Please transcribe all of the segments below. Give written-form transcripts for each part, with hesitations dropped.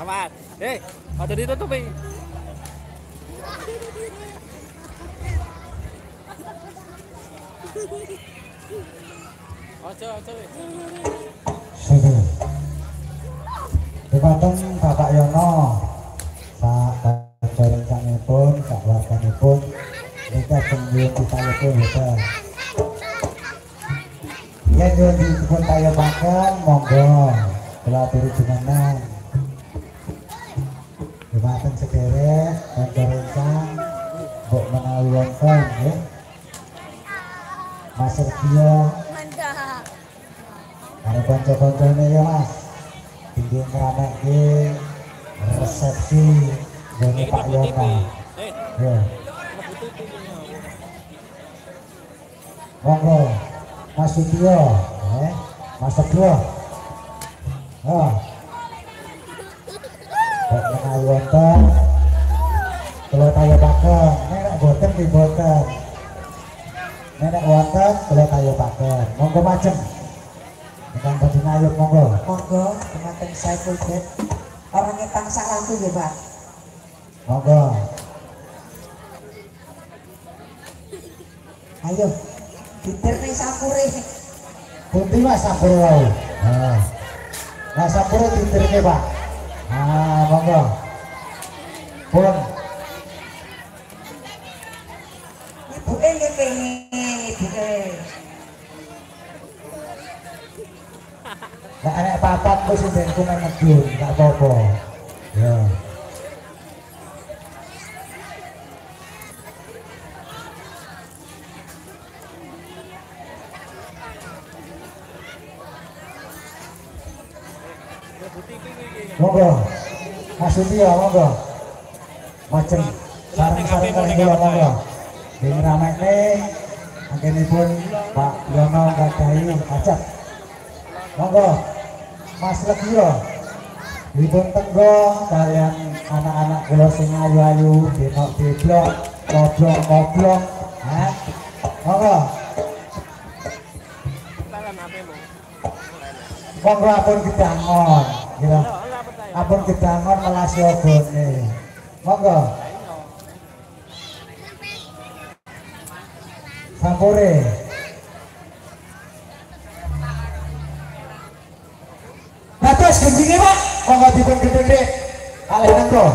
Amat. Ada ditutupi. Ojo. Dumateng Bapak Yono, sak rencangipun, sak warganipun, nika pengen ditayoke hotel. Yen nyuwun dipun tayokaken, monggo kula aturi jenengan. Dumateng sederek, kanca rencang, mbok menawi wonten nggih. Mas Sergio. Karo kanca-kancane ya Mas. Tinggi ngeramekke resepsi nggone Pak Yono. Ya. Monggo Mas Sutio, Mas Teguh. Kok menawi wonten kula tayokaken, nek boten nggih boten. Nek wonten kula tayokaken. Monggo majeng. Ingkang badhe ngayuh monggo. Monggo dumateng Saiful Bet. Orangnya tansah laku ya, Pak. Monggo. Ayo. Ditirne sapure. Pundi Mas sapure wae. Nah sapure ditirne, Pak. Monggo. Pun. Ibuke nggih pengen ibuke. Nek anak papat ku sing ben ku medun, gak apa-apa. Ya. Monggo. Mas Sutio monggo. Macem sareng-sareng kula monggo. Dene ramene anggenipun Pak Yono Gadai ajak monggo Mas Legio dipun tenggong kalian anak-anak kula sing ayu-ayu denok deblok ngoblok-ngoblok monggo monggo apun gedangon gitu apun gedangon melas yogone monggo sampure batas genjingnya Pak monggo dipun gede-gede kalih nengko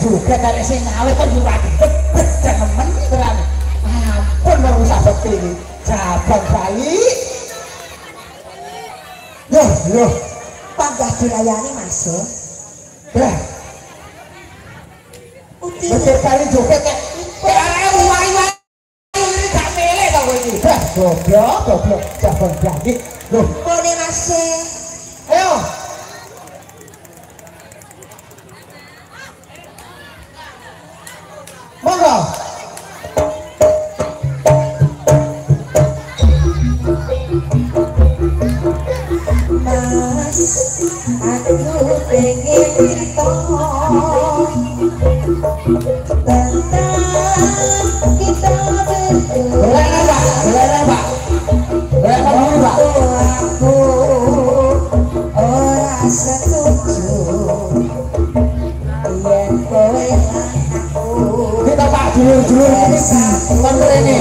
juga dari sing awet kok yo ribet nemen tenan. Ampun merusak bekti iki. Jabang bayi. Yo, panggah dilayani Mas. Lah. Betul kali joget kok. Arek uwari-wari ini gak milih to kowe iki. Hah, goblok jabon blandik. Loh, Boleh masih. ayo. Monggo. Mas, aku pengen cerita tentang kita berdua. Boleh, Pak. Aku ora setuju yen kowe aku Kita Pak dulur-dulur ini kon rene.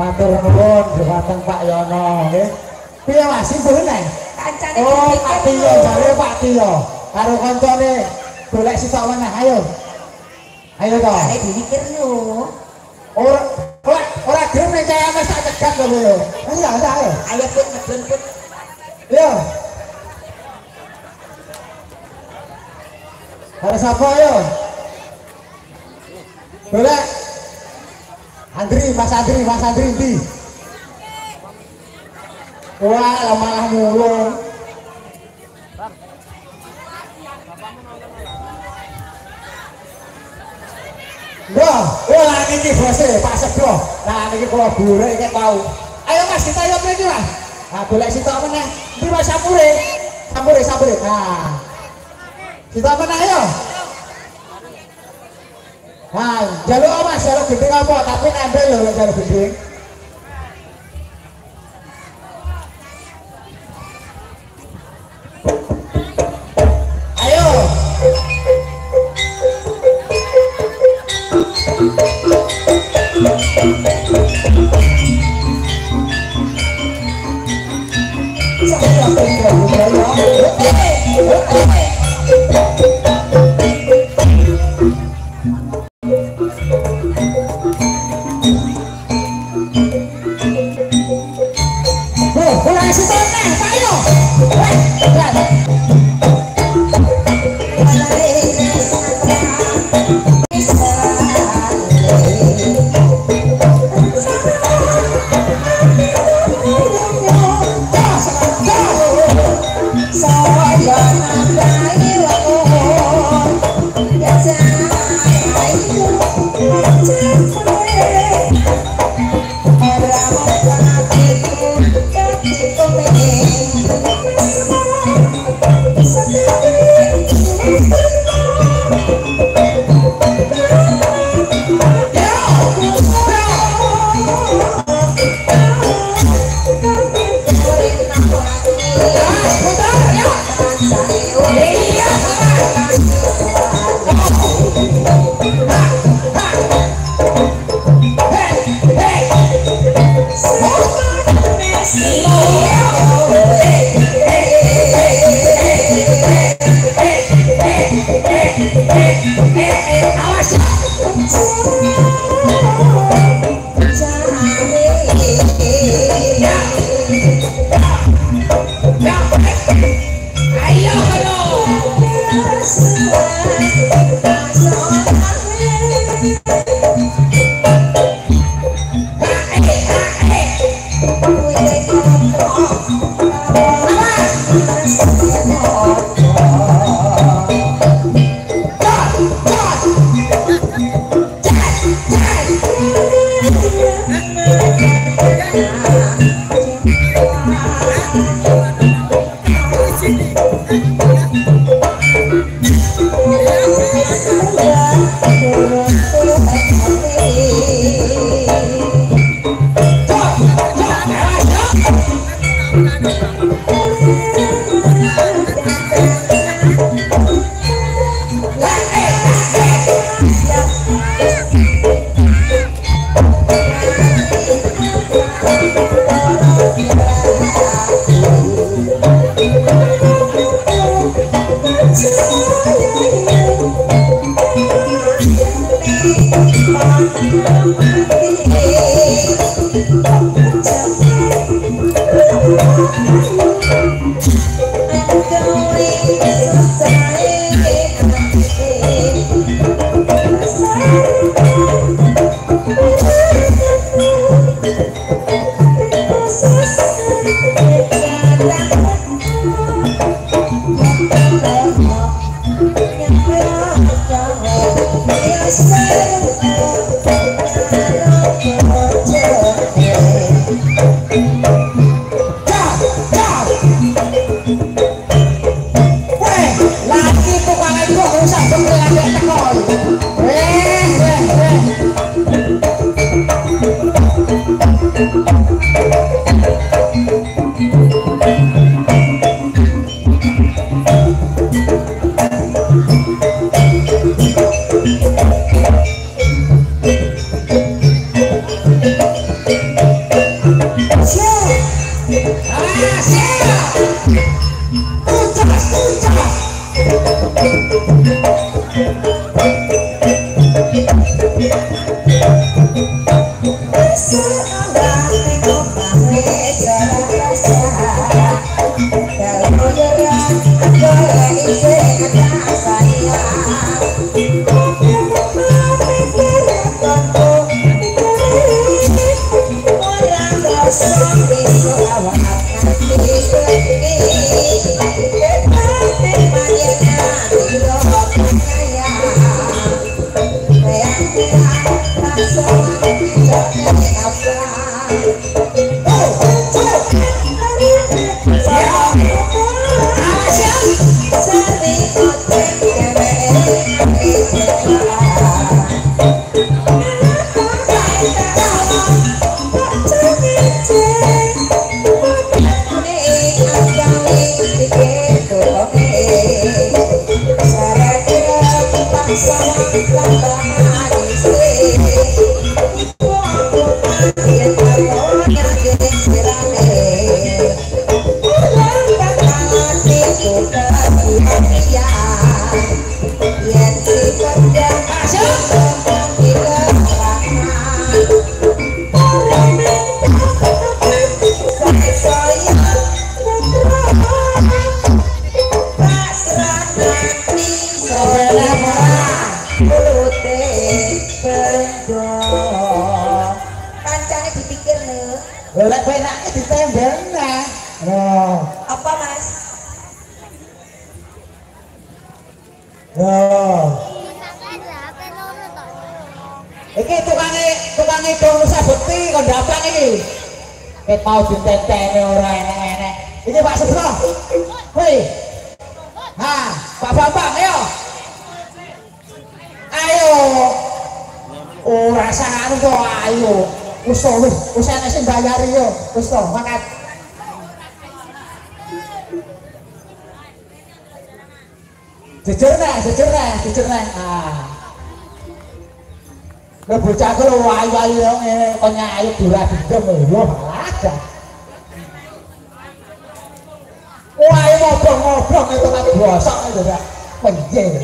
Matur nuwun dhumateng Pak Yono nggih. Piye Mas sipun neh? Kancane Oh, Pak Tio, jare Pak Tio. Karo kancane golek sitok meneh ayo. Ayo to. Jare dipikir lho. Ora gelem nek kaya wis tak cegat lho lho. Ayo. Ayo pun ngedon pun. Yo. Karo sapa ayo? Golek Mas Andri ndi? Wah, malah nyulung. Wah, iki bose Pak Sego. Nah niki kula golek iki tau. Ayo Mas kita yo mriki Mas. Nah, golek sitok meneh. Iki Mas Sampure. Sampure. Nah. Sitok meneh ayo. Nah, jaluk apa? Jaluk gending apa? Tapi nempel lho lek jaluk gending. Ayo. benar. Loh. Apa Mas? Loh. Iki tukange dong sabukti kok ndaprak iki. Ket mau ditenteni ora enek-enek. Iki Pak Setro. Hei. Ha, Pak Bambang ayo. Ayo. Ora sangar kok ayo. Wis enek sing bayari yo. Wis to, mangkat. Jujur nah. Ah. Lah bocah ku ayu-ayu ngene kok nyayu durah didem lho ada. Wah, ngobrol itu kan bosok itu dah. Penjel.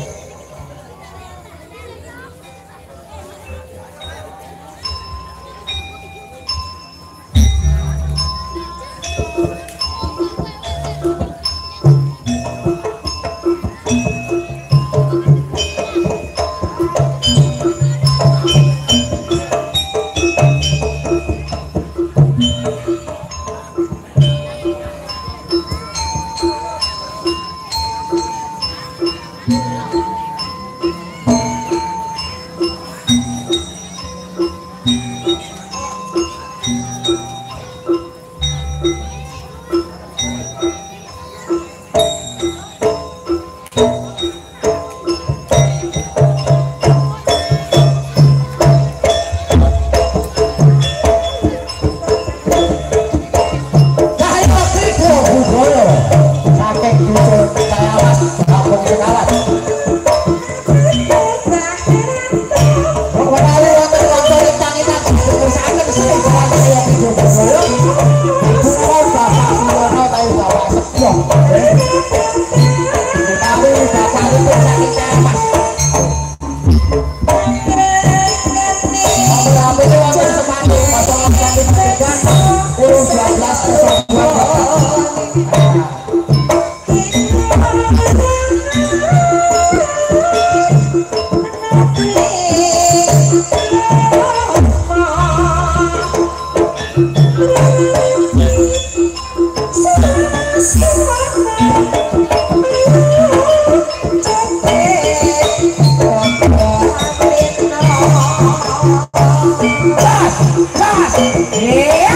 Yeah.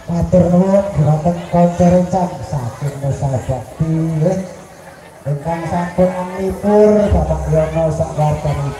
Matur nuwun dhumateng kanca rencang saking Nusa Bakti ingkang sampun nglipur Bapak Yono sak wartanipun.